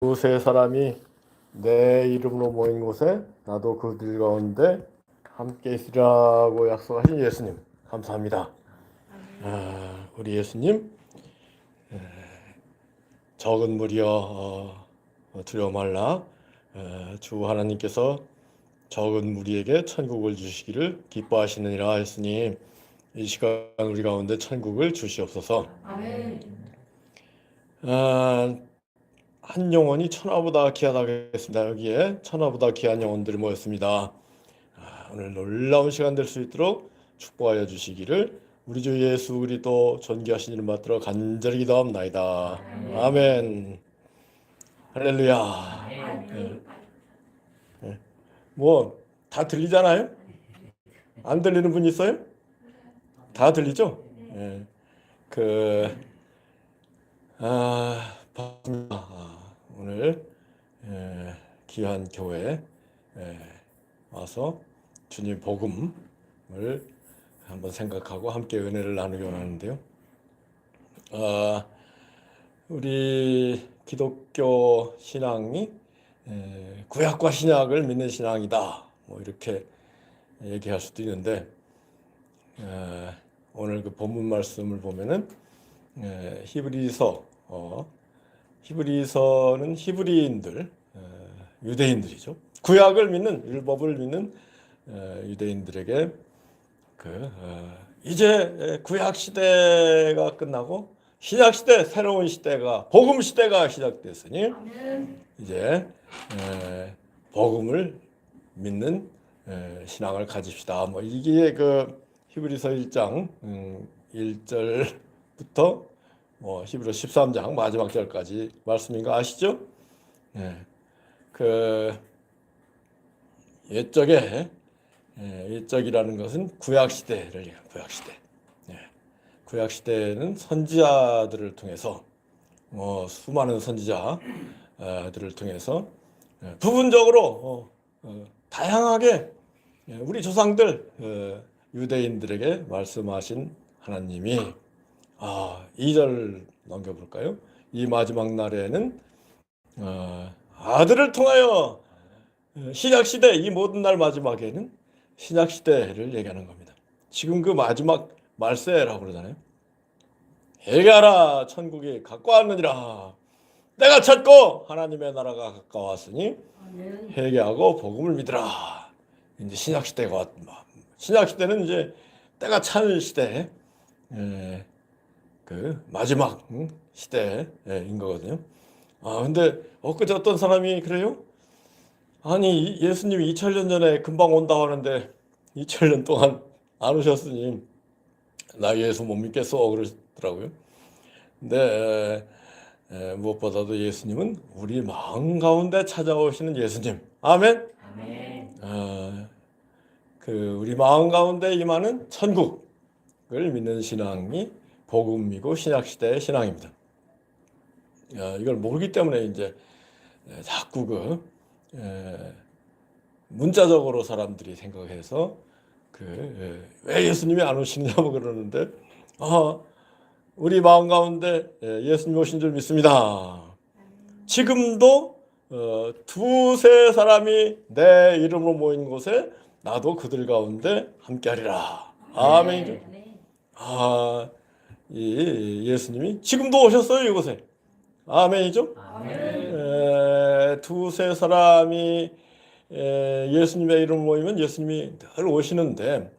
두세 사람이 내 이름으로 모인 곳에 나도 그들 가운데 함께 있으라고 약속하신 예수님 감사합니다. 우리 예수님 적은 무리여 두려워 말라. 주 하나님께서 적은 무리에게 천국을 주시기를 기뻐하시느니라 했으니 이 시간 우리 가운데 천국을 주시옵소서. 아멘. 한 영혼이 천하보다 귀하다겠습니다. 여기에 천하보다 귀한 영혼들이 모였습니다. 오늘 놀라운 시간 될 수 있도록 축복하여 주시기를 우리 주 예수 그리스도 존귀하신 이름 받들어 간절히 기도합나이다. 아멘. 할렐루야. 뭐 다 들리잖아요? 안 들리는 분 있어요? 다 들리죠? 반갑습니다. 오늘 귀한 교회에 와서 주님 복음을 한번 생각하고 함께 은혜를 나누기 원하는데요. 우리 기독교 신앙이 구약과 신약을 믿는 신앙이다. 뭐 이렇게 얘기할 수도 있는데 오늘 그 본문 말씀을 보면은 히브리서는 히브리인들, 유대인들이죠. 구약을 믿는 율법을 믿는 유대인들에게 이제 구약 시대가 끝나고 신약 시대, 새로운 시대가 복음 시대가 시작됐으니 이제 복음을 믿는 신앙을 가집시다. 뭐 이게 그 히브리서 1장 1절부터 히브리서 13장 마지막 절까지 말씀인 거 아시죠? 옛적이라는 것은 구약 시대를 얘기해요. 구약 시대. 구약 시대는 선지자들을 통해서 수많은 선지자들을 통해서 부분적으로 다양하게 우리 조상들 유대인들에게 말씀하신 하나님이 2절 넘겨볼까요? 이 마지막 날에는 아들을 통하여 신약시대, 이 모든 날 마지막에는 신약시대를 얘기하는 겁니다. 지금 그 마지막 말세라고 그러잖아요. 회개하라, 천국이 가까웠느니라. 내가 찾고 하나님의 나라가 가까웠으니 회개하고 복음을 믿으라. 이제 신약시대가 왔다. 신약시대는 이제 때가 찬 시대, 그 마지막 시대인 거거든요. 근데 엊그제 어떤 사람이 그래요? 아니 예수님이 2000년 전에 금방 온다고 하는데 2000년 동안 안 오셨으니 나 예수 못 믿겠어 그러더라고요. 근데 무엇보다도 예수님은 우리 마음 가운데 찾아오시는 예수님. 아멘. 우리 마음 가운데 임하는 천국을 믿는 신앙이 복음이고 신약시대의 신앙입니다. 이걸 모르기 때문에 이제 자꾸 문자적으로 사람들이 생각해서 왜 예수님이 안 오시느냐고 그러는데 우리 마음 가운데 예수님 오신 줄 믿습니다. 지금도 두세 사람이 내 이름으로 모인 곳에 나도 그들 가운데 함께하리라. 아멘이죠. 이 예수님이 지금도 오셨어요 이곳에. 아멘이죠. 두세 사람이 예수님의 이름으로 모이면 예수님이 늘 오시는데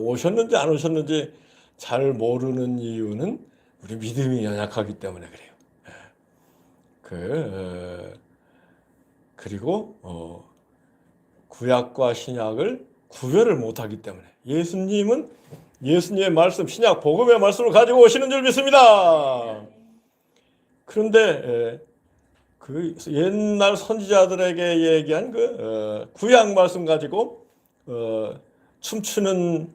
오셨는지 안 오셨는지 잘 모르는 이유는 우리 믿음이 연약하기 때문에 그래요. 그리고 구약과 신약을 구별을 못하기 때문에 예수님은 예수님의 말씀, 신약 복음의 말씀을 가지고 오시는 줄 믿습니다. 그런데 그 옛날 선지자들에게 얘기한 구약 말씀 가지고 춤추는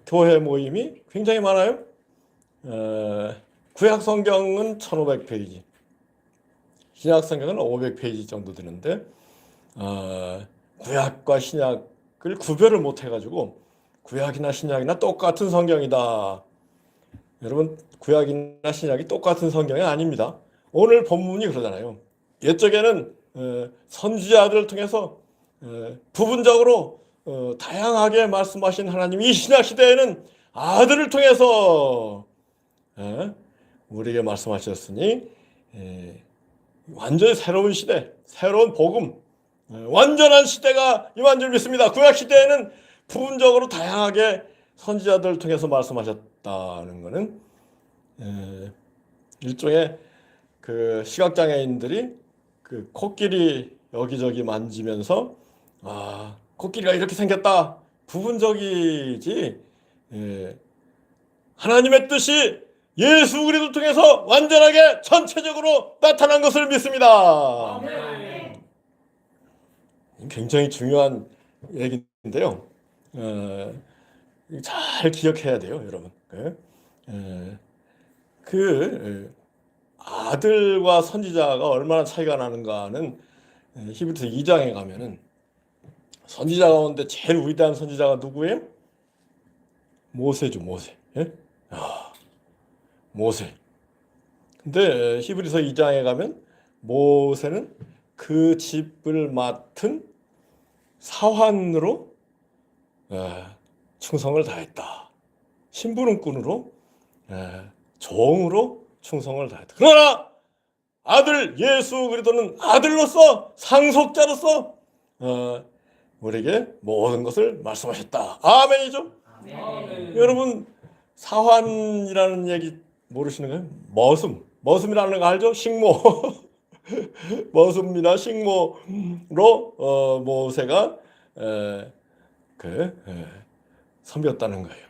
교회 모임이 굉장히 많아요. 구약 성경은 1500페이지, 신약 성경은 500페이지 정도 되는데 구약과 신약을 구별을 못 해가지고 구약이나 신약이나 똑같은 성경이다. 여러분 구약이나 신약이 똑같은 성경이 아닙니다. 오늘 본문이 그러잖아요. 옛적에는 선지자들을 통해서 부분적으로 다양하게 말씀하신 하나님이 이 신약 시대에는 아들을 통해서 우리에게 말씀하셨으니 완전히 새로운 시대, 새로운 복음, 완전한 시대가 임한 줄 믿습니다. 구약 시대에는 부분적으로 다양하게 선지자들을 통해서 말씀하셨다는 것은 일종의 그 시각장애인들이 그 코끼리 여기저기 만지면서 코끼리가 이렇게 생겼다. 부분적이지 하나님의 뜻이 예수 그리스도를 통해서 완전하게 전체적으로 나타난 것을 믿습니다. 아멘. 굉장히 중요한 얘기인데요. 잘 기억해야 돼요, 여러분. 그 아들과 선지자가 얼마나 차이가 나는가는 히브리서 2장에 가면은 선지자 가운데 제일 위대한 선지자가 누구예요? 모세죠, 모세. 예? 모세. 근데 히브리서 2장에 가면 모세는 그 집을 맡은 사환으로 충성을 다했다. 심부름꾼으로 종으로 충성을 다했다. 그러나 아들 예수 그리스도는 아들로서 상속자로서 우리에게 모든 것을 말씀하셨다. 아멘이죠? 아멘. 여러분 사환이라는 얘기 모르시는 거예요? 머슴이라는 거 알죠? 식모. 머슴이나 식모로 모세가 섬겼다는 거예요.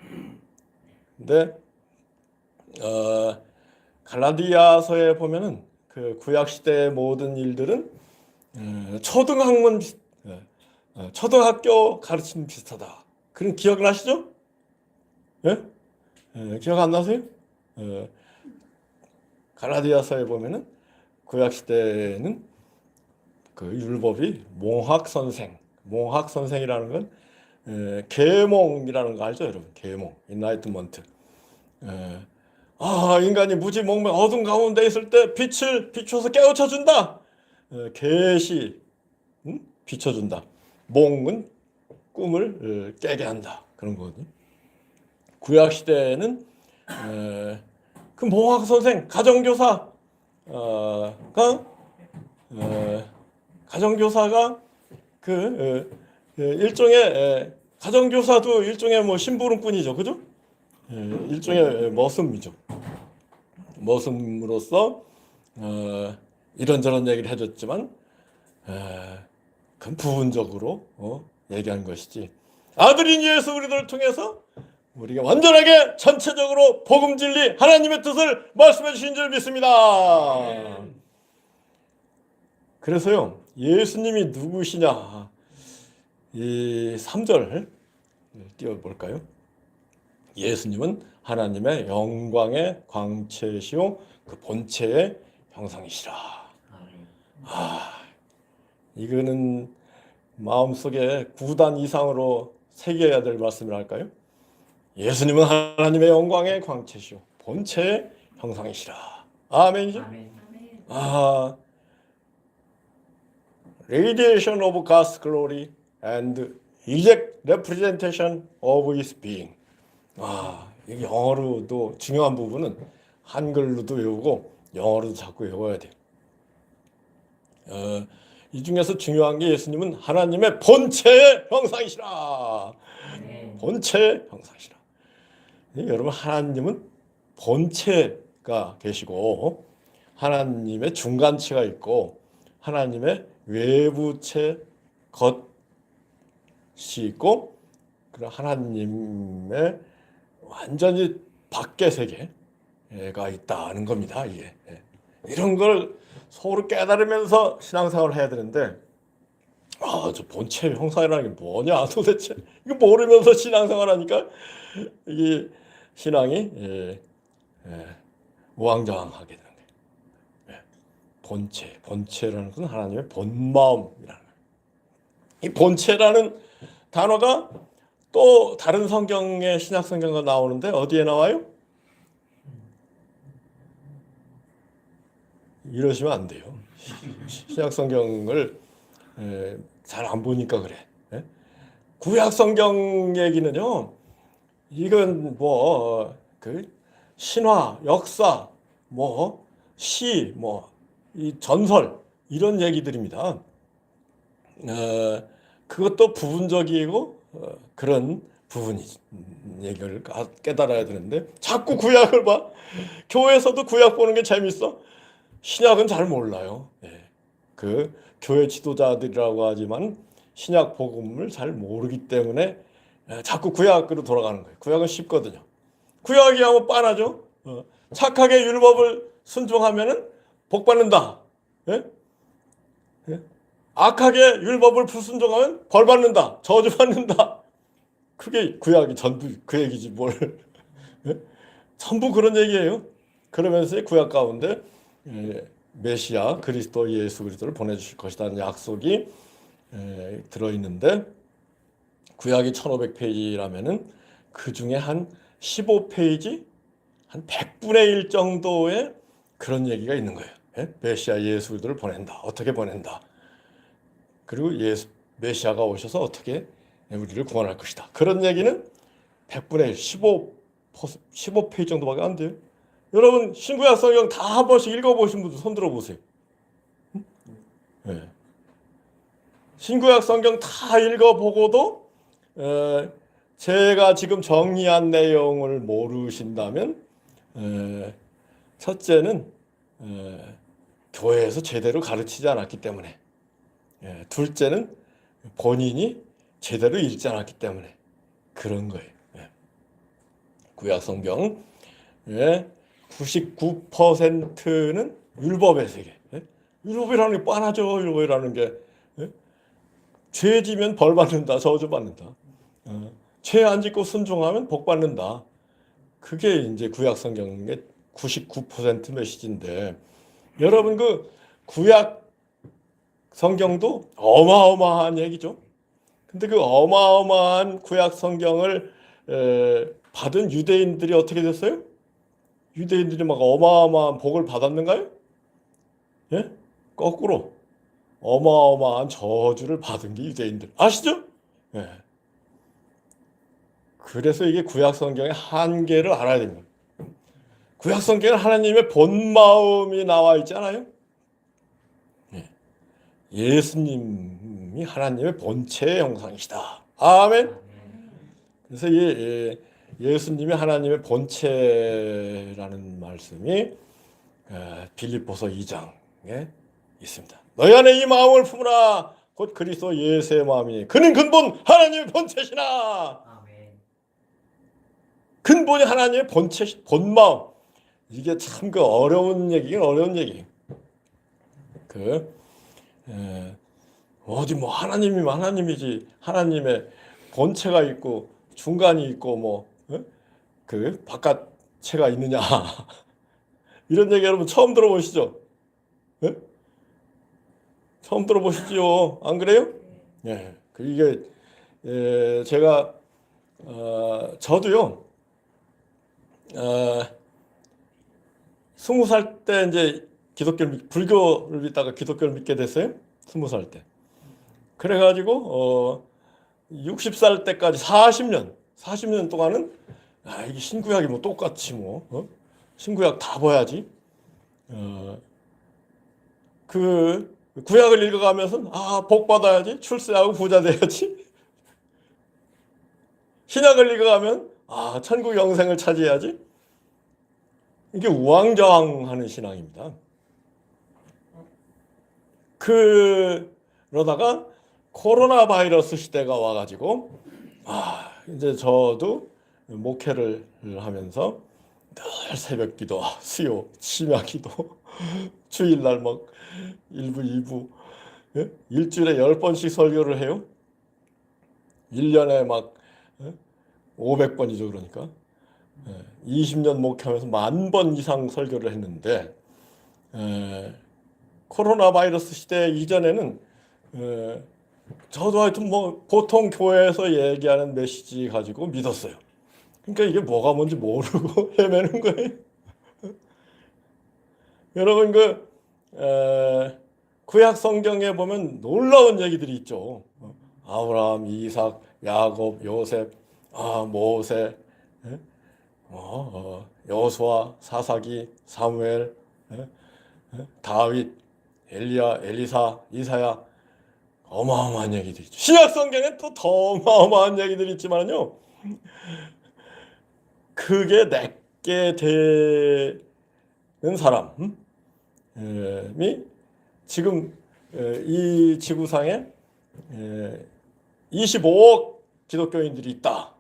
근데 갈라디아서에 보면은 그 구약 시대의 모든 일들은 초등학교 가르침 비슷하다. 그런 기억나시죠? 예? 기억 안 나세요? 갈라디아서에 보면은 구약 시대에는 그 율법이 몽학 선생이라는 건 계몽이라는 거 알죠, 여러분? 계몽, 인라이트먼트. 인간이 무지 목매 어둠 가운데 있을 때 빛을 비춰서 깨우쳐 준다. 계시, 비춰준다. 몽은 꿈을 깨게 한다. 그런 거거든요. 구약 시대에는 그 몽학 선생, 가정교사가 일종의 가정교사도 일종의 뭐 심부름꾼이죠, 그죠? 일종의 머슴이죠. 머슴으로서 이런저런 얘기를 해줬지만 그건 부분적으로 얘기한 것이지. 아들인 예수 그리스도를 통해서 우리가 완전하게 전체적으로 복음 진리 하나님의 뜻을 말씀해 주신 줄 믿습니다. 그래서요, 예수님이 누구시냐? 이 3절 띄워볼까요? 예수님은 하나님의 영광의 광채시요 그 본체의 형상이시라. 이거는 마음속에 9단 이상으로 새겨야 될 말씀이랄까요? 예수님은 하나님의 영광의 광채시요 본체의 형상이시라. 아멘이죠? 아멘. Radiation of God's glory and exact representation of His being. 이게 영어로도 중요한 부분은 한글로도 외우고 영어로도 자꾸 외워야 돼요. 이 중에서 중요한 게 예수님은 하나님의 본체의 형상이시라. 본체의 형상이시라. 여러분 하나님은 본체가 계시고 하나님의 중간체가 있고 하나님의 외부체 겉이 있고 그런 하나님의 완전히 밖의 세계가 있다는 겁니다. 이게. 이런 걸 서로 깨달으면서 신앙생활을 해야 되는데 저 본체 형상이라는 게 뭐냐 도대체 이거 모르면서 신앙생활하니까 이게 신앙이 우왕좌왕하게 되는 거예요. 본체라는 것은 하나님의 본마음이라는 거예요. 이 본체라는 단어가 또 다른 성경에 신약 성경가 나오는데 어디에 나와요? 이러시면 안 돼요. 신약 성경을 잘 안 보니까 그래. 예? 구약 성경 얘기는요. 이건 뭐 그 신화, 역사, 뭐 시, 뭐 이 전설 이런 얘기들입니다. 그것도 부분적이고 그런 부분이 얘기를 깨달아야 되는데 자꾸 구약을 봐. 교회에서도 구약 보는 게 재밌어. 신약은 잘 몰라요. 예. 그 교회 지도자들이라고 하지만 신약 복음을 잘 모르기 때문에 자꾸 구약으로 돌아가는 거예요. 구약은 쉽거든요. 구약이 하면 뻔하죠. 착하게 율법을 순종하면은 복 받는다. 예? 예? 악하게 율법을 불순종하면 벌 받는다. 저주 받는다. 그게 구약이 전부 그 얘기지 뭘. 예? 전부 그런 얘기예요. 그러면서 구약 가운데 메시아 그리스도 예수 그리스도를 보내주실 것이라는 약속이 들어있는데 구약이 1500페이지라면은 그 중에 한 15페이지, 한 100분의 1 정도의 그런 얘기가 있는 거예요. 메시아 예수 그리스도를 보낸다. 어떻게 보낸다. 그리고 메시아가 오셔서 어떻게 우리를 구원할 것이다. 그런 얘기는 100분의 1, 15페이지 정도밖에 안 돼요. 여러분 신구약 성경 다 한 번씩 읽어보신 분들 손 들어보세요. 네. 신구약 성경 다 읽어보고도 제가 지금 정리한 내용을 모르신다면 첫째는 교회에서 제대로 가르치지 않았기 때문에 둘째는 본인이 제대로 읽지 않았기 때문에 그런 거예요. 구약 성경 99%는 율법의 세계. 율법이라는 게 뻔하죠. 율법이라는 게 죄 지면 벌 받는다, 저주 받는다. 죄 안 짓고 순종하면 복 받는다. 그게 이제 구약 성경의 99% 메시지인데 여러분 그 구약 성경도 어마어마한 얘기죠. 근데 그 어마어마한 구약 성경을 받은 유대인들이 어떻게 됐어요? 유대인들이 막 어마어마한 복을 받았는가요? 예? 거꾸로 어마어마한 저주를 받은 게 유대인들. 아시죠? 예. 그래서 이게 구약 성경의 한계를 알아야 됩니다. 구약 성경은 하나님의 본 마음이 나와 있잖아요. 예수님이 하나님의 본체의 형상이시다. 아멘. 그래서 예수님이 하나님의 본체라는 말씀이 빌립보서 2장에 있습니다. 너희 안에 이 마음을 품으라. 곧 그리스도 예수의 마음이니 그는 근본 하나님의 본체시나. 근본이 하나님의 본체, 본마음. 이게 참 그 어려운 얘기긴 어려운 얘기. 어디 뭐 하나님이면 하나님이지 하나님의 본체가 있고 중간이 있고 뭐 그 바깥체가 있느냐 이런 얘기 여러분 처음 들어보시죠? 예? 처음 들어보시죠? 안 그래요? 예. 이게 제가 저도요 20살 때 이제 불교를 믿다가 기독교를 믿게 됐어요. 20살 때. 그래가지고 60살 때까지 40년 동안은 이게 신구약이 뭐 똑같이 신구약 다 봐야지. 그 구약을 읽어가면서 복 받아야지, 출세하고 부자 돼야지. 신약을 읽어가면 천국 영생을 차지해야지. 이게 우왕좌왕하는 신앙입니다. 그러다가 코로나 바이러스 시대가 와가지고 이제 저도 목회를 하면서 늘 새벽기도, 수요, 심야기도, 주일날 막 1부, 2부, 일주일에 10번씩 설교를 해요. 1년에 막 500번이죠, 그러니까. 20년 목회하면서 10,000번 이상 설교를 했는데 코로나 바이러스 시대 이전에는 저도 하여튼 뭐 보통 교회에서 얘기하는 메시지 가지고 믿었어요. 그러니까 이게 뭐가 뭔지 모르고 헤매는 거예요. 여러분 구약 성경에 보면 놀라운 얘기들이 있죠. 아브라함, 이삭, 야곱, 요셉, 모세, 여호수아, 사사기, 사무엘, 다윗, 엘리야, 엘리사, 이사야, 어마어마한 얘기들이 있죠. 신약 성경에 또 더 어마어마한 얘기들이 있지만요. 그게 내게 되는 사람이 지금 이 지구상에 25억 기독교인들이 있다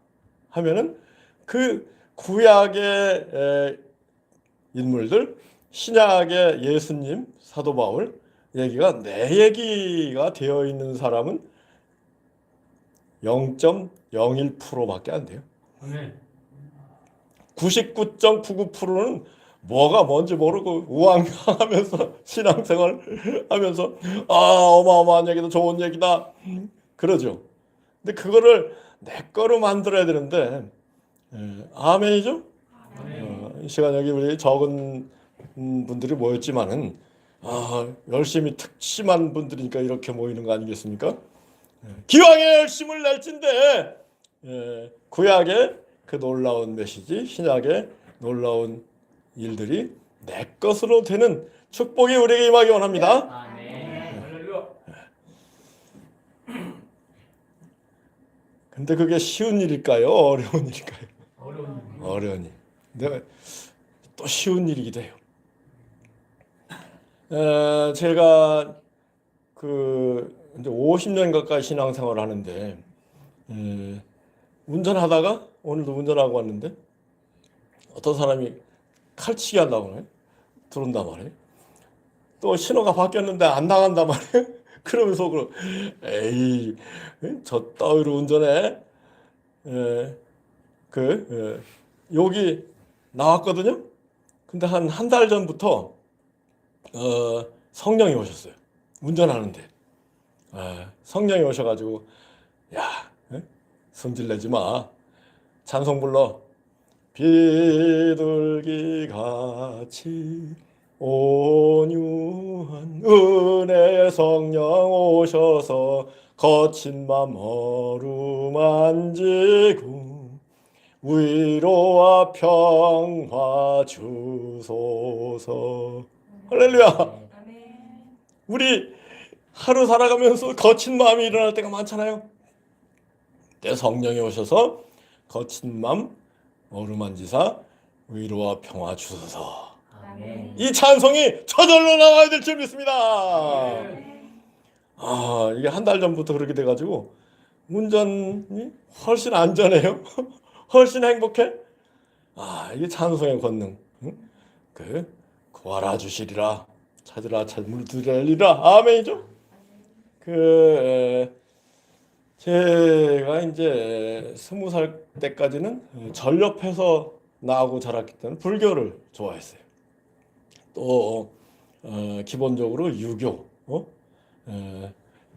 하면은 그 구약의 인물들, 신약의 예수님, 사도 바울 얘기가 내 얘기가 되어 있는 사람은 0.01%밖에 안 돼요. 99.99%는 뭐가 뭔지 모르고 우왕하면서 신앙생활 하면서 어마어마한 얘기다, 좋은 얘기다 그러죠. 근데 그거를 내 거로 만들어야 되는데 아멘이죠? 이 시간 여기 우리 적은 분들이 모였지만은 열심히 특심한 분들이니까 이렇게 모이는 거 아니겠습니까? 기왕에 열심을 낼진데 구약의 그 놀라운 메시지, 신약의 놀라운 일들이 내 것으로 되는 축복이 우리에게 임하기 원합니다. 근데 그게 쉬운 일일까요? 어려운 일일까요? 어려운 일. 근데 또 쉬운 일이기도 해요. 제가 이제 50년 가까이 신앙생활을 하는데 운전하다가 오늘도 운전하고 왔는데 어떤 사람이 칼치기 한다고 그래. 들어온단 말이에요. 또 신호가 바뀌었는데 안 나간단 말이에요. 그러면서 에이 저 따위로 운전해. 여기 나왔거든요. 근데 한 달 전부터 성령이 오셨어요. 운전하는데 성령이 오셔가지고 야 성질내지 마. 찬송 불러. 비둘기 같이 온유한 은혜의 성령 오셔서 거친 맘 어루만지고 위로와 평화 주소서. 할렐루야. 우리 하루 살아가면서 거친 마음이 일어날 때가 많잖아요. 때 성령이 오셔서 거친 마음 어루만지사 위로와 평화 주소서. 아멘. 이 찬송이 저절로 나와야 될 줄 믿습니다. 이게 한 달 전부터 그렇게 돼가지고 운전이 훨씬 안전해요. 훨씬 행복해. 이게 찬송의 권능. 구하라 주시리라, 찾으라 물들리라. 아멘이죠. 제가 이제 20살 때까지는 전렵해서 나하고 자랐기 때문에 불교를 좋아했어요. 또 기본적으로 유교,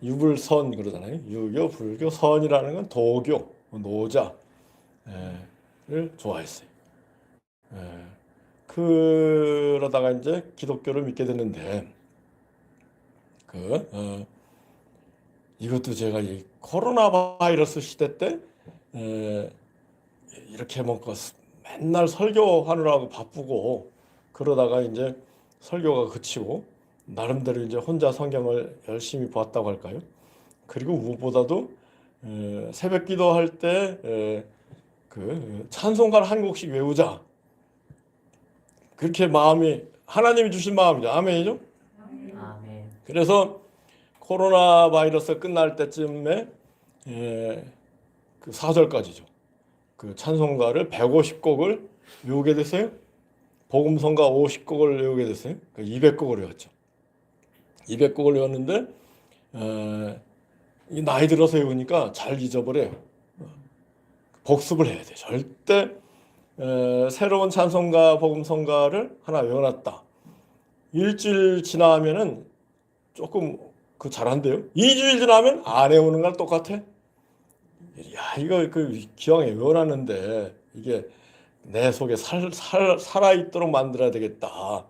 유불선 그러잖아요. 유교, 불교, 선이라는 건 도교, 노자를 좋아했어요. 그러다가 이제 기독교를 믿게 됐는데 이것도 제가 이 코로나 바이러스 시대 때 이렇게 먹고 맨날 설교하느라고 바쁘고 그러다가 이제 설교가 그치고 나름대로 이제 혼자 성경을 열심히 보았다고 할까요? 그리고 무엇보다도 새벽 기도할 때 찬송가를 한 곡씩 외우자. 그렇게 마음이 하나님이 주신 마음이죠. 아멘이죠? 아멘. 그래서 코로나 바이러스 끝날 때쯤에 그 4절까지죠. 그 찬송가를 150곡을 외우게 됐어요. 복음성가 50곡을 외우게 됐어요. 200곡을 외웠죠. 200곡을 외웠는데 이 나이 들어서 외우니까 잘 잊어버려요. 복습을 해야 돼. 절대 새로운 찬송가, 복음성가를 하나 외워놨다. 일주일 지나면은 조금 잘한대요. 2주일 지나면 안 외우는 걸 똑같아. 야, 이거 기왕에 외워놨는데 이게 내 속에 살아있도록 만들어야 되겠다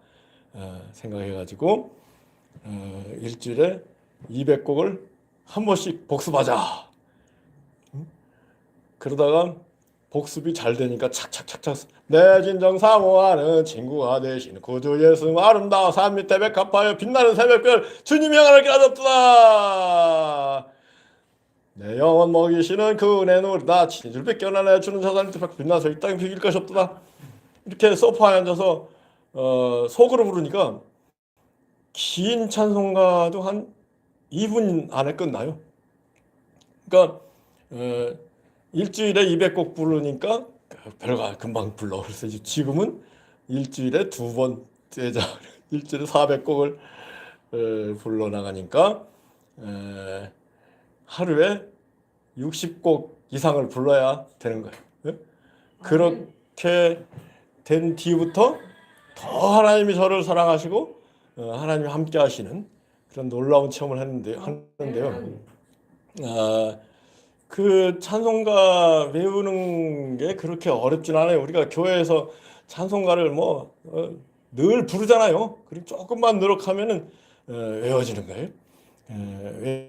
생각해가지고 일주일에 200곡을 한 번씩 복습하자. 그러다가 복습이 잘 되니까 착착착착 내 진정 사모하는 친구가 되신 구주 예수 아름다워 산 밑에 백합하여 빛나는 새벽별 주님이 영원하게 하셨도다. 내 영혼 먹이시는 그 은혜 누리다 친줄 뺏겨나 주는 자산 밑에 빛나서 이 땅에 비길 것이 없도다. 이렇게 소파에 앉아서 속으로 부르니까 긴 찬송가도 한 2분 안에 끝나요. 그러니까 일주일에 200곡 부르니까 별거 금방 불러. 그래서 지금은 일주일에 2번 제자 일주일에 400곡을 불러 나가니까 하루에 60곡 이상을 불러야 되는 거예요. 그렇게 된 뒤부터 더 하나님이 저를 사랑하시고 하나님이 함께 하시는 그런 놀라운 체험을 하는데요. 그 찬송가 외우는 게 그렇게 어렵진 않아요. 우리가 교회에서 찬송가를 늘 부르잖아요. 그리고 조금만 노력하면은 외워지는 거예요.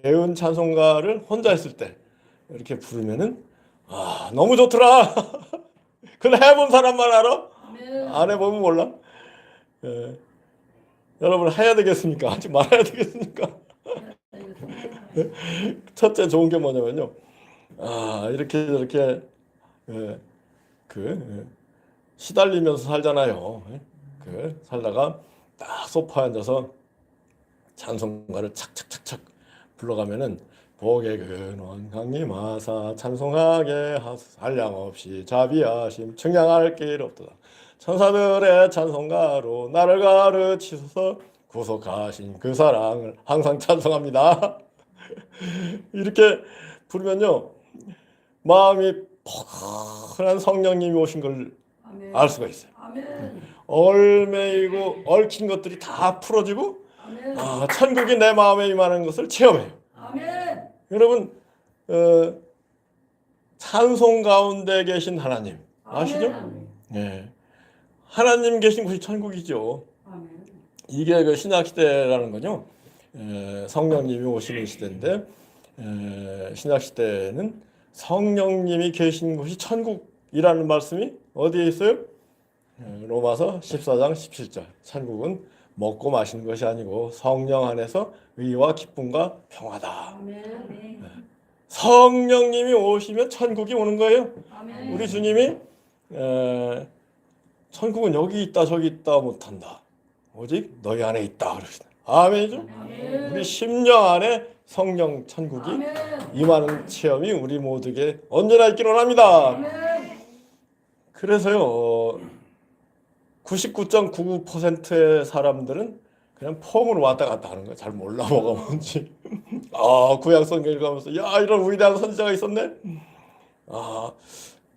외운 찬송가를 혼자 했을 때 이렇게 부르면은 너무 좋더라. 그걸 해본 사람만 알아? 안 해보면 몰라. 여러분 해야 되겠습니까? 하지 말아야 되겠습니까? 첫째 좋은 게 뭐냐면요. 이렇게 저렇게 시달리면서 살잖아요. 살다가 딱 소파에 앉아서 찬송가를 착착착착 불러가면은 복의 근원 강림하사 찬송하게 하소서 한량없이 자비하심 청량할 길 없도다. 천사들의 찬송가로 나를 가르치소서 구속하신 그 사랑을 항상 찬송합니다. 이렇게 부르면요 마음이 포근한 성령님이 오신 걸 알 수가 있어요. 얼매이고 얽힌 것들이 다 풀어지고 천국이 내 마음에 임하는 것을 체험해요. 여러분 찬송 가운데 계신 하나님 아시죠? 네. 하나님 계신 곳이 천국이죠. 이게 그 신약 시대라는 거죠. 성령님이 오시는 시대인데 신약 시대는 성령님이 계신 곳이 천국이라는 말씀이 어디에 있어요? 로마서 14장 17절. 천국은 먹고 마시는 것이 아니고 성령 안에서 의와 기쁨과 평화다. 성령님이 오시면 천국이 오는 거예요. 우리 주님이 천국은 여기 있다 저기 있다 못한다. 오직 너희 안에 있다 그러시다. 아멘이죠? 우리 심령 안에 성령 천국이 임하는 체험이 우리 모두에게 언제나 있기를 원합니다. 그래서요 99.99%의 사람들은 그냥 폼으로 왔다 갔다 하는 거야. 잘 몰라 뭐가 뭔지. 구약 성경 읽으면서 야 이런 위대한 선지자가 있었네.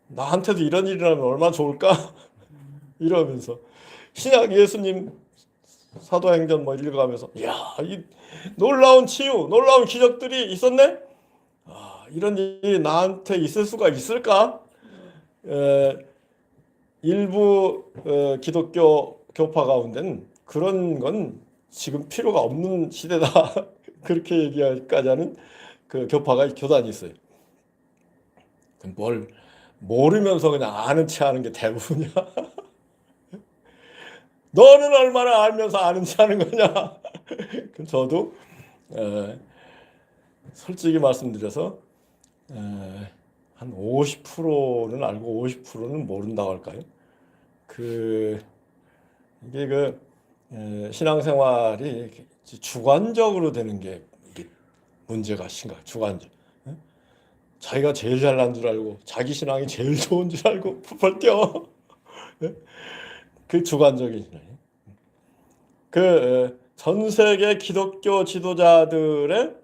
나한테도 이런 일이라면 얼마나 좋을까? 이러면서 신약 예수님 사도행전 읽어가면서 이 놀라운 치유, 놀라운 기적들이 있었네. 이런 일이 나한테 있을 수가 있을까? 일부 기독교 교파 가운데는 그런 건 지금 필요가 없는 시대다. 그렇게 얘기하기까지 하는 그 교단이 있어요. 뭘 모르면서 그냥 아는 체 하는 게 대부분이야. 너는 얼마나 알면서 아는 체 하는 거냐? 저도 솔직히 말씀드려서 한 50%는 알고 50%는 모른다고 할까요? 이게 신앙생활이 주관적으로 되는 게 문제가 심각. 주관적. 자기가 제일 잘난 줄 알고 자기 신앙이 제일 좋은 줄 알고 펄펄 뛰어. 그 주관적인 신앙. 전 세계 기독교 지도자들의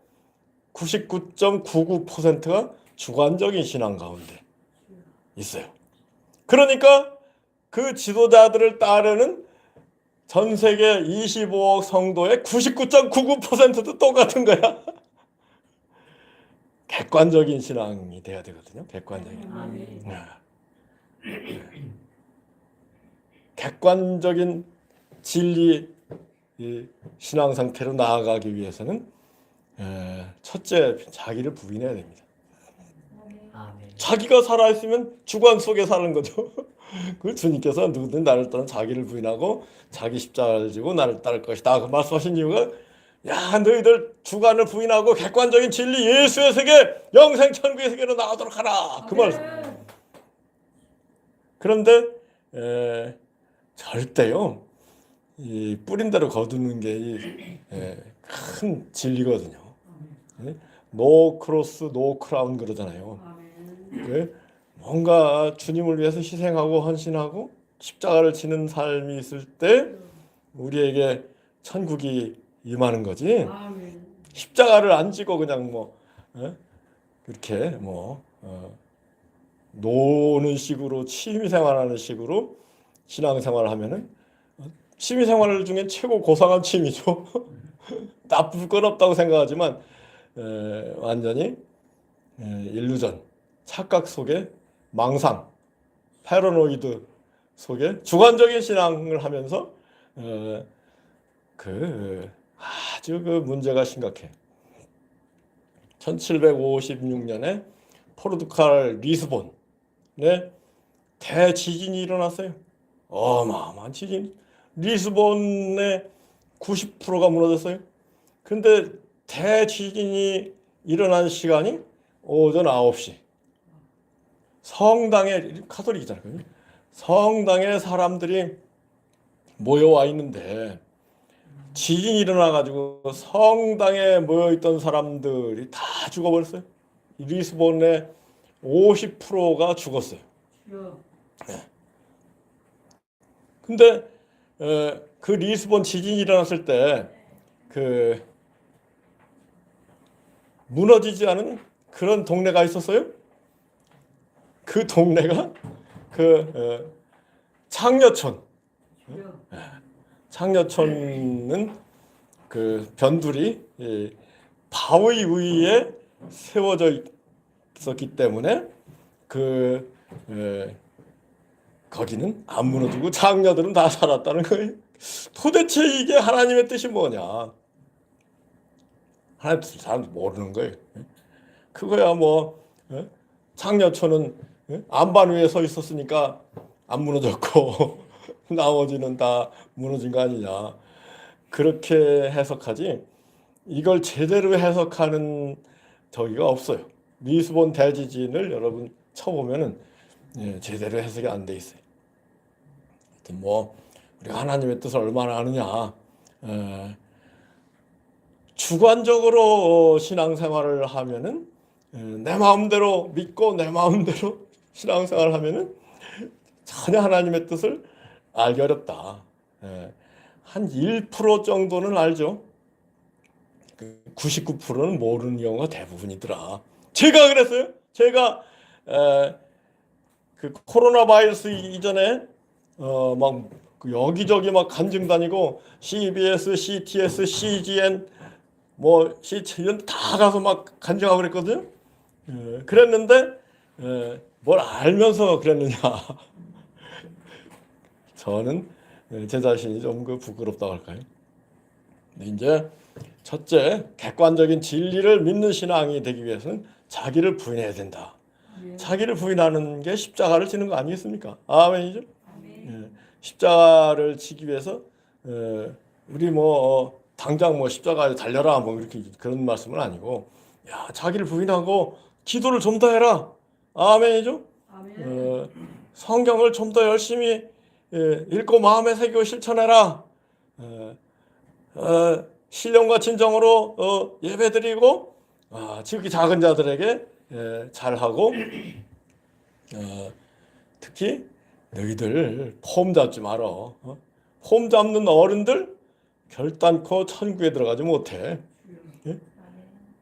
99.99%가 주관적인 신앙 가운데 있어요. 그러니까 그 지도자들을 따르는 전 세계 25억 성도의 99.99%도 똑같은 거야. 객관적인 신앙이 돼야 되거든요. 객관적인. 객관적인 진리 이 신앙 상태로 나아가기 위해서는 첫째 자기를 부인해야 됩니다. 아멘. 자기가 살아있으면 주관 속에 사는 거죠. 그 주님께서 누구든 나를 따라 자기를 부인하고 자기 십자가를 지고 나를 따를 것이다. 그 말씀하신 이유가 야 너희들 주관을 부인하고 객관적인 진리 예수의 세계 영생 천국의 세계로 나가도록 하라. 그 말씀. 그런데 절대요 이 뿌린 대로 거두는 게 큰 진리거든요. 노 크로스 노 크라운 그러잖아요. 뭔가 주님을 위해서 희생하고 헌신하고 십자가를 지는 삶이 있을 때 우리에게 천국이 임하는 거지. 십자가를 안 지고 그냥 뭐 그렇게 뭐 노는 식으로 취미생활하는 식으로 신앙생활을 하면은 취미생활 중에 최고 고상한 취미죠. 나쁠 건 없다고 생각하지만 완전히 일루전, 착각 속에 망상, 패러노이드 속에 주관적인 신앙을 하면서 아주 그 문제가 심각해. 1756년에 포르투갈 리스본에 대지진이 일어났어요. 어마어마한 지진. 리스본의 90%가 무너졌어요. 근데 대지진이 일어난 시간이 오전 9시. 성당에 카톨릭이잖아요. 성당에 사람들이 모여와 있는데 지진이 일어나가지고 성당에 모여있던 사람들이 다 죽어버렸어요. 리스본의 50%가 죽었어요. 근데 그 리스본 지진이 일어났을 때 그 무너지지 않은 그런 동네가 있었어요. 그 동네가 그 창녀촌. 창녀촌은 그 변두리 바위 위에 세워져 있었기 때문에 거기는 안 무너지고 창녀들은 다 살았다는 거예요. 도대체 이게 하나님의 뜻이 뭐냐? 하나님 뜻을 잘 모르는 거예요. 그거야 뭐 창녀촌은 안반 위에 서 있었으니까 안 무너졌고 나머지는 다 무너진 거 아니냐. 그렇게 해석하지 이걸 제대로 해석하는 저기가 없어요. 리스본 대지진을 여러분 쳐보면은 제대로 해석이 안 돼 있어요. 하여튼 뭐 우리가 하나님의 뜻을 얼마나 아느냐. 주관적으로 신앙생활을 하면은 내 마음대로 믿고 내 마음대로 신앙생활을 하면은 전혀 하나님의 뜻을 알기 어렵다. 한 1% 정도는 알죠. 99%는 모르는 경우가 대부분이더라. 제가 그랬어요. 제가 그 코로나 바이러스 이전에 막 여기저기 막 간증 다니고 CBS, CTS, CGN 뭐 CTN 다 가서 막 간증하고 그랬거든요. 그랬는데 뭘 알면서 그랬느냐. 저는 제 자신이 좀 부끄럽다고 할까요? 근데 이제 첫째, 객관적인 진리를 믿는 신앙이 되기 위해서는 자기를 부인해야 된다. 자기를 부인하는 게 십자가를 지는 거 아니겠습니까? 아멘이죠? 십자가를 지기 위해서 우리 뭐 당장 뭐 십자가에 달려라 뭐 이렇게 그런 말씀은 아니고 야 자기를 부인하고 기도를 좀 더 해라. 아멘이죠? 성경을 좀 더 열심히 읽고 마음에 새기고 실천해라. 신령과 진정으로 예배드리고 지극히 작은 자들에게 잘하고 특히 너희들 폼 잡지 말어. 폼 잡는 어른들 결단코 천국에 들어가지 못해.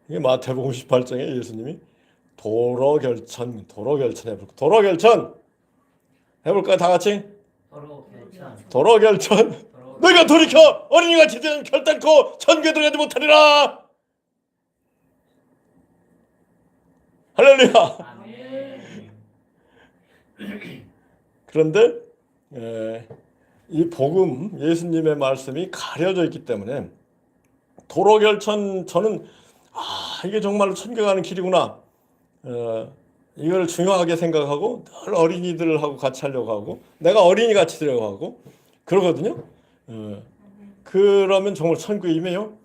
이게 마태복음 18장에 예수님이 도로 결천 해볼까? 도로 결천 해볼까 다 같이? 도로 결천. 너희가 돌이켜 어린이같이 되면 결단코 천국에 들어가지 못하리라. 할렐루야. 그런데 이 복음, 예수님의 말씀이 가려져 있기 때문에 도로결천 저는 이게 정말로 천국 가는 길이구나. 이걸 중요하게 생각하고 늘 어린이들하고 같이 하려고 하고 내가 어린이 같이 되려고 하고 그러거든요. 그러면 정말 천국에 임해요.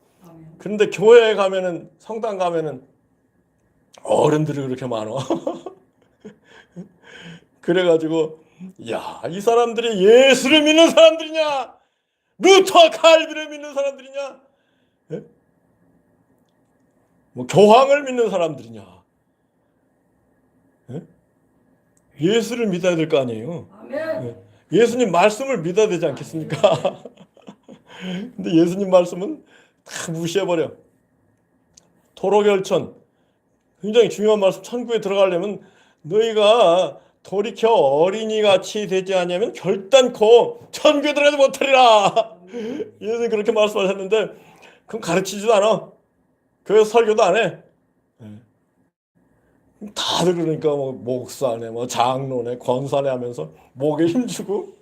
그런데 교회에 가면은 성당 가면은 어른들이 그렇게 많아. 그래가지고 야, 이 사람들이 예수를 믿는 사람들이냐? 루터 칼빈을 믿는 사람들이냐? 예? 뭐 교황을 믿는 사람들이냐? 예? 예수를 믿어야 될 거 아니에요. 예. 예수님 말씀을 믿어야 되지 않겠습니까? 근데 예수님 말씀은 다 무시해버려. 도로결천 굉장히 중요한 말씀. 천국에 들어가려면 너희가 돌이켜 어린이같이 되지 않으면 결단코 천국에 들어가지 못하리라. 예수님 그렇게 말씀하셨는데 그건 가르치지도 않아. 그래서 설교도 안 해. 다들 그러니까 뭐 목사네, 뭐 장로네, 권사네 하면서 목에 힘주고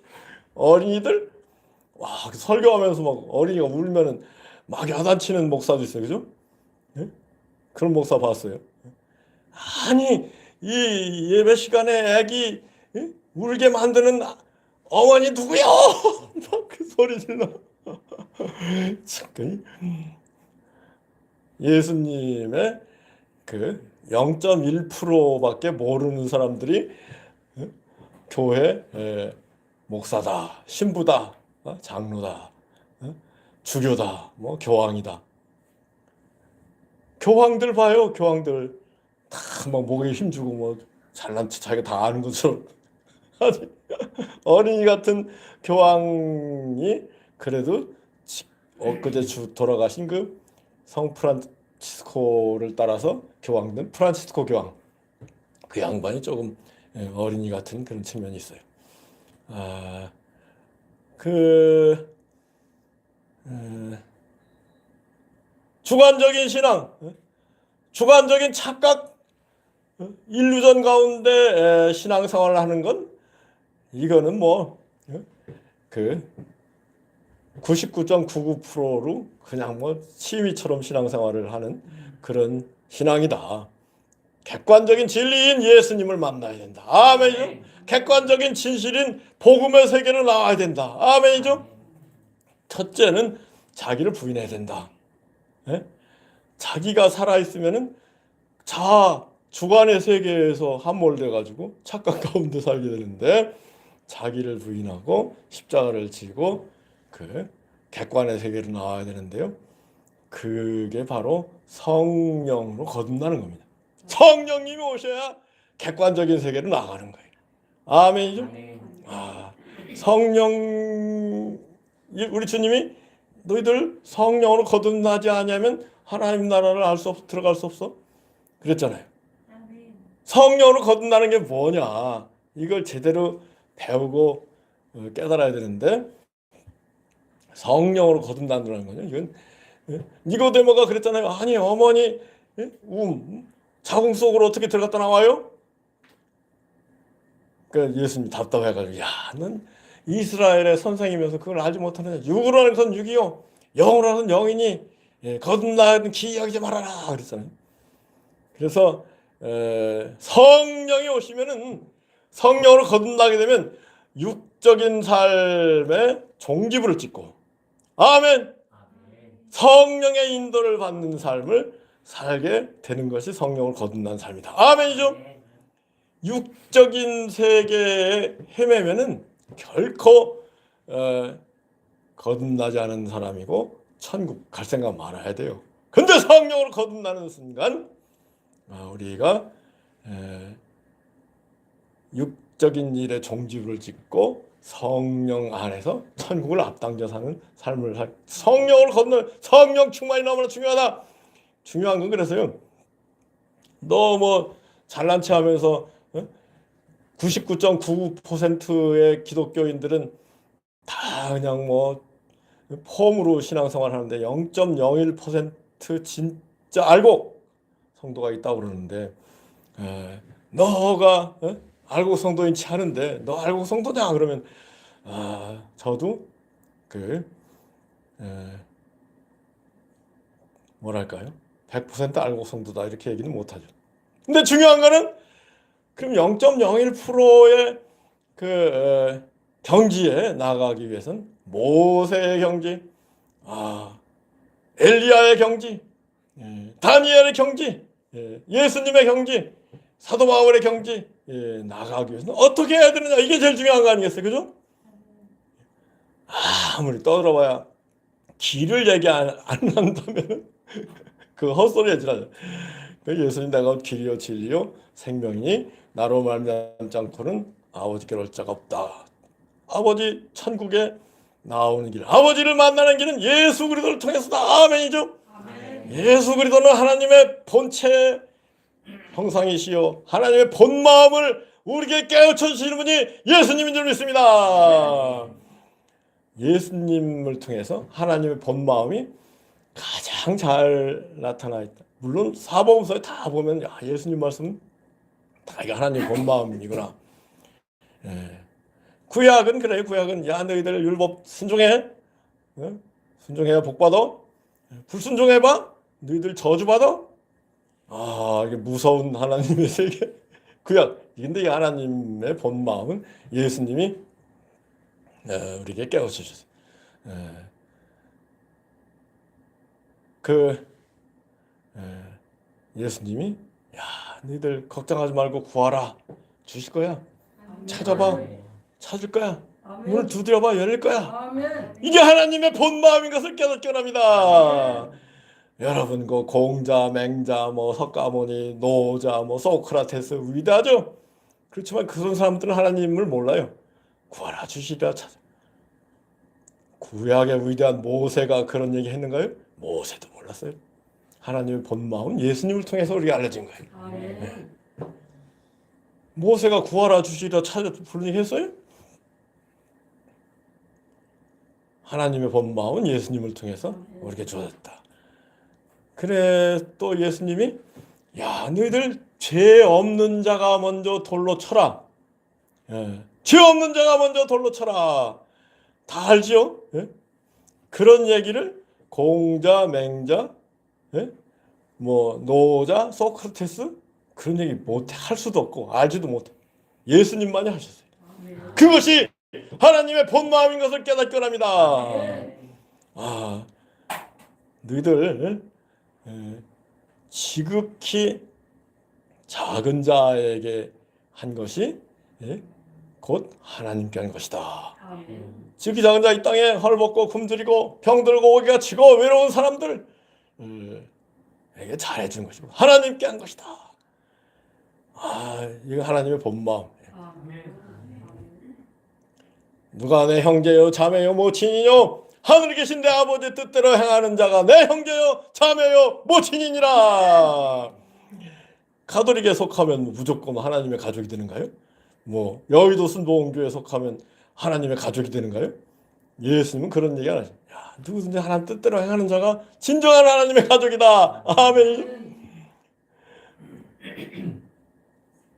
어린이들 설교하면서 막 어린이가 울면은 막 야단치는 목사도 있어요, 그죠? 예? 그런 목사 봤어요. 아니 이 예배 시간에 애기 울게 만드는 어머니 누구요? 막 그 소리 질러. 참, 예수님의 그 0.1%밖에 모르는 사람들이 교회 목사다, 신부다, 장로다, 주교다, 뭐 교황이다. 교황들 봐요, 교황들 다 막 목에 힘주고 뭐 잘난 체 자기가 다 아는 것처럼 어린이 같은 교황이 그래도 엊그제 돌아가신 그 성 프란치스코를 따라서 교황된 프란치스코 교황 그 양반이 조금 어린이 같은 그런 측면이 있어요. 그 주관적인 신앙, 주관적인 착각, 인류전 가운데 신앙생활을 하는 건 이거는 뭐 그 99.99%로 그냥 뭐 취미처럼 신앙생활을 하는 그런 신앙이다. 객관적인 진리인 예수님을 만나야 된다. 아멘이죠. 객관적인 진실인 복음의 세계로 나와야 된다. 아멘이죠. 첫째는 자기를 부인해야 된다. 예? 자기가 살아있으면은 주관의 세계에서 함몰돼 가지고 착각 가운데 살게 되는데 자기를 부인하고 십자가를 지고 그 객관의 세계로 나와야 되는데요. 그게 바로 성령으로 거듭나는 겁니다. 성령님이 오셔야 객관적인 세계로 나가는 거예요. 아멘이죠? 성령 우리 주님이 너희들 성령으로 거듭나지 않으면 하나님 나라를 들어갈 수 없어. 그랬잖아요. 성령으로 거듭나는 게 뭐냐? 이걸 제대로 배우고 깨달아야 되는데 성령으로 거듭난다는 거죠. 이건 니고데모가 그랬잖아요. 아니 어머니 자궁 속으로 어떻게 들어갔다 나와요? 그러니까 예수님 답답해가지고 넌 이스라엘의 선생이면서 그걸 알지 못하느냐. 육으로 하는 건 육이요, 영으로 하는 영이니 거듭나는 기이하게 말하라 그랬잖아요. 그래서 성령이 오시면은 성령으로 거듭나게 되면 육적인 삶의 종지부를 찍고 아멘. 성령의 인도를 받는 삶을 살게 되는 것이 성령을 거듭난 삶이다. 아멘이죠. 육적인 세계에 헤매면은 결코 거듭나지 않은 사람이고 천국 갈 생각 말아야 돼요. 근데 성령으로 거듭나는 순간 우리가 육적인 일에 종지부를 짓고 성령 안에서 천국을 앞당겨 사는 삶을 성령으로 걷는 성령 충만이 너무나 중요하다. 중요한 건 그래서요. 너 뭐 잘난 체 하면서 99.99%의 기독교인들은 다 그냥 뭐 폼으로 신앙생활 하는데 0.01% 진짜 알고 성도가 있다고 그러는데 너가 알고 성도인 체 하는데 너 알고 성도냐 그러면 저도 뭐랄까요? 100% 알고 성도다 이렇게 얘기는 못하죠. 근데 중요한 거는 그럼 0.01%의 경지에 나아가기 위해서는 모세의 경지, 엘리야의 경지, 다니엘의 경지, 예수님의 경지, 사도 바울의 경지 나아가기 위해서는 어떻게 해야 되느냐, 이게 제일 중요한 거 아니겠어요, 그죠? 아무리 떠들어봐야 길을 얘기 안 한다면 그 헛소리에 지나죠. 예수님 내가 길이요 진리요 생명이니 나로 말미암지 않고는 아버지께 올 자가 없다. 아버지 천국에 나오는 길, 아버지를 만나는 길은 예수 그리스도를 통해서다. 아멘이죠. 아멘. 예수 그리스도는 하나님의 본체 형상이시요 하나님의 본 마음을 우리에게 깨우쳐 주시는 분이 예수님인 줄 믿습니다. 예수님을 통해서 하나님의 본 마음이 가장 잘 나타나 있다. 물론 사복음서에 다 보면 예수님 말씀 다 이게 하나님 본 마음이구나. 구약은 그래요. 구약은 너희들 율법 순종해. 순종해야 복 받아. 불순종해봐. 너희들 저주 받아. 이게 무서운 하나님의 세계. 구약. 근데 이 하나님의 본 마음은 예수님이 우리에게 깨우쳐 주셨어요. 예수님이 너희들 걱정하지 말고 구하라. 주실 거야. 찾아봐. 찾을 거야. 문을 두드려봐. 열릴 거야. 이게 하나님의 본 마음인 것을 깨닫게 원합니다. 여러분 그 공자, 맹자, 석가모니, 노자, 소크라테스 위대하죠. 그렇지만 그런 사람들은 하나님을 몰라요. 구하라 주시리라 찾아. 구약의 위대한 모세가 그런 얘기 했는가요? 모세도 몰랐어요. 하나님의 본 마음은 예수님을 통해서 우리에게 알려진 거예요. 모세가 구하라 주시리라 찾아 부르니 했어요? 하나님의 본 마음은 예수님을 통해서 우리에게 주어졌다. 그래 또 예수님이 너희들 죄 없는 자가 먼저 돌로 쳐라. 죄 없는 자가 먼저 돌로 쳐라. 다 알죠? 그런 얘기를 공자, 맹자, 노자, 소크라테스 그런 얘기 할 수도 없고 알지도 못해. 예수님만이 하셨어요. 그것이 하나님의 본 마음인 것을 깨닫게 합니다. 너희들 지극히 작은 자에게 한 것이 곧 하나님께 한 것이다. 지극히 작은 자 이 땅에 헐벗고 굶주리고 병들고 오기가 치고 외로운 사람들 에게 잘해준 것이고 하나님께 한 것이다. 이거 하나님의 본 마음. 누가 내 형제요 자매요 모친이뇨 하늘에 계신 내 아버지 뜻대로 행하는 자가 내 형제요 자매요 모친이니라. 가톨릭에 속하면 무조건 하나님의 가족이 되는가요? 여의도 순복음교회에 속하면 하나님의 가족이 되는가요? 예수님은 그런 얘기 안 하죠. 누구든지 하나님 뜻대로 행하는 자가 진정한 하나님의 가족이다. 아멘.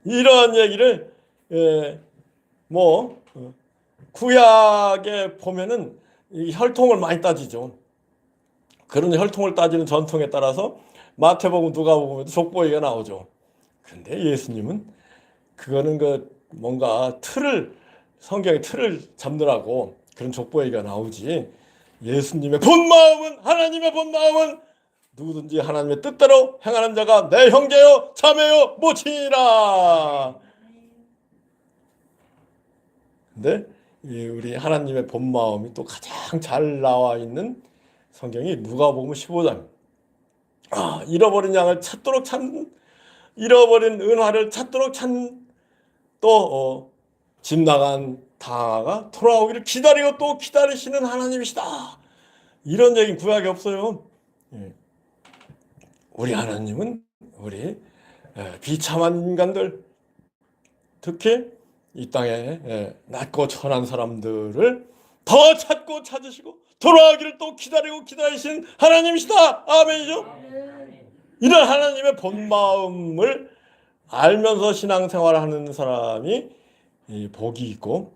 이러한 얘기를 구약에 보면은 이 혈통을 많이 따지죠. 그런 혈통을 따지는 전통에 따라서 마태복음, 누가복음에도 족보기가 나오죠. 근데 예수님은 그거는 뭔가 성경의 틀을 잡느라고 그런 족보기가 나오지. 예수님의 본 마음은 하나님의 본 마음은 누구든지 하나님의 뜻대로 행하는 자가 내 형제요 자매요 모친이라. 근데 우리 하나님의 본 마음이 또 가장 잘 나와 있는 성경이 누가복음 15장. 잃어버린 양을 찾도록 잃어버린 은화를 찾도록 또 집 나간 다가 돌아오기를 기다리고 또 기다리시는 하나님이시다. 이런 얘기는 구약에 없어요. 우리 하나님은 우리 비참한 인간들, 특히 이 땅에 낮고 천한 사람들을 더 찾고 찾으시고 돌아오기를 또 기다리고 기다리시는 하나님이시다. 아멘이죠? 이런 하나님의 본 마음을 알면서 신앙생활을 하는 사람이 복이 있고,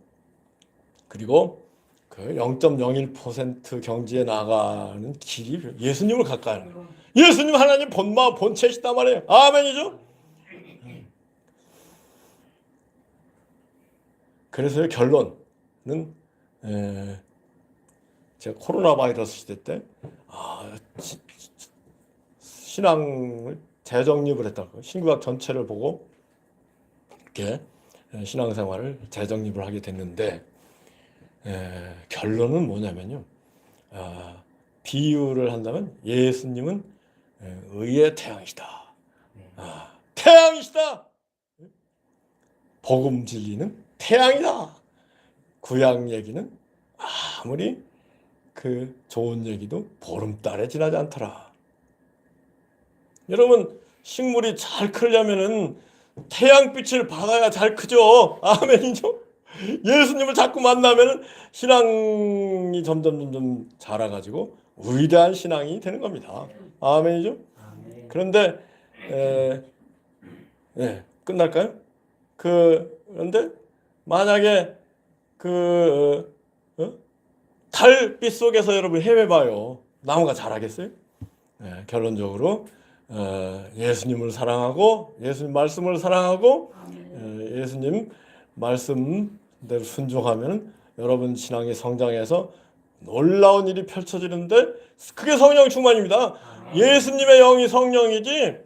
그리고 그 0.01% 경지에 나가는 길이 예수님을 가까이 하는 거예요. 예수님 하나님 본마 본체시단 말이에요. 아멘이죠? 그래서 결론은 제가 코로나 바이러스 시대 때 신앙을 재정립을 했다고 신구약 전체를 보고 이렇게 신앙생활을 재정립을 하게 됐는데 결론은 뭐냐면요. 비유를 한다면 예수님은 의의 태양이시다. 태양이시다. 복음 진리는 태양이다. 구약 얘기는 아무리 그 좋은 얘기도 보름달에 지나지 않더라. 여러분 식물이 잘 크려면은 태양빛을 받아야 잘 크죠. 아멘이죠. 예수님을 자꾸 만나면은 신앙이 점점 자라가지고 위대한 신앙이 되는 겁니다. 아멘이죠. 그런데 끝날까요? 그런데 만약에 달빛 속에서 여러분 헤매봐요. 나무가 자라겠어요? 결론적으로 예수님을 사랑하고 예수님 말씀을 사랑하고 예수님 말씀대로 순종하면 여러분 신앙이 성장해서 놀라운 일이 펼쳐지는데 그게 성령 충만입니다. 예수님의 영이 성령이지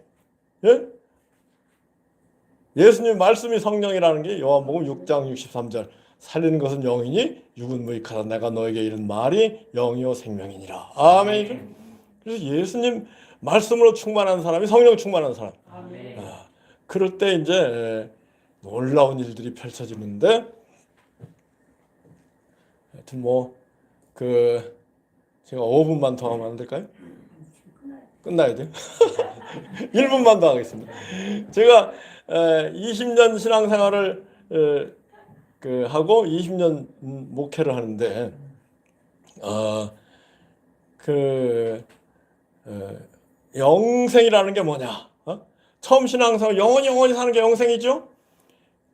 예수님 말씀이 성령이라는 게 요한복음 6장 63절 살리는 것은 영이니 육은 무익하다 내가 너에게 이른 말이 영이요 생명이니라. 아멘이죠. 그래서 예수님 말씀으로 충만한 사람이 성령 충만한 사람. 그럴 때 이제 놀라운 일들이 펼쳐지는데 하여튼 제가 5분만 더 하면 안 될까요? 끝나야 돼요? 1분만 더 하겠습니다. 제가 20년 신앙생활을 하고 20년 목회를 하는데 영생이라는 게 뭐냐? 처음 신앙생활 영원히 사는 게 영생이죠?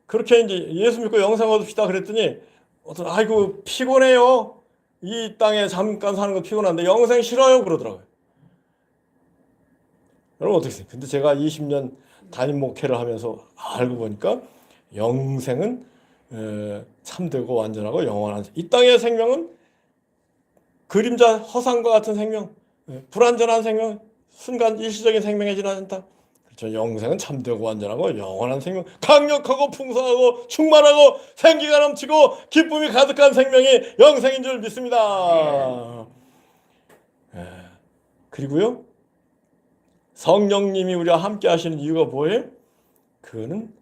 그렇게 이제 예수 믿고 영생 얻읍시다 그랬더니 아이고 피곤해요. 이 땅에 잠깐 사는 거 피곤한데 영생 싫어요 그러더라고요. 여러분 어떻게 생각해요? 근데 제가 20년 담임 목회를 하면서 알고 보니까 영생은 참되고 완전하고 영원한 이 땅의 생명은 그림자 허상과 같은 생명, 불완전한 생명, 순간 일시적인 생명에 지나진다. 그렇죠. 영생은 참되고 완전하고 영원한 생명, 강력하고 풍성하고 충만하고 생기가 넘치고 기쁨이 가득한 생명이 영생인 줄 믿습니다. 그리고요 성령님이 우리와 함께 하시는 이유가 뭐예요? 그는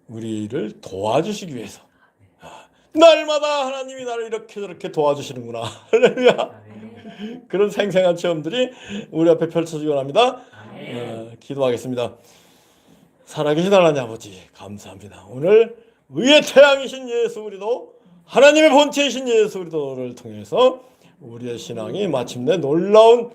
우리를 도와주시기 위해서. 날마다 하나님이 나를 이렇게 저렇게 도와주시는구나. 할렐루야. 그런 생생한 체험들이 우리 앞에 펼쳐지곤 합니다. 기도하겠습니다. 살아계신 하나님 아버지 감사합니다. 오늘 의의 태양이신 예수 그리스도 하나님의 본체이신 예수 그리스도를 통해서 우리의 신앙이 마침내 놀라운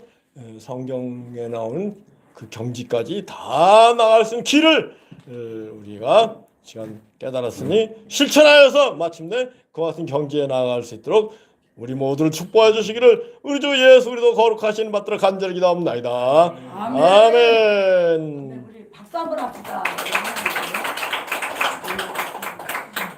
성경에 나오는 그 경지까지 다 나갈 수 있는 길을 우리가 시간 깨달았으니 실천하여서 마침내 그와 같은 경지에 나아갈 수 있도록 우리 모두를 축복해 주시기를 우리 주 예수 그리스도 거룩하신 받들어 간절히 기도합니다. 아멘. 우리 박수 한번 합시다.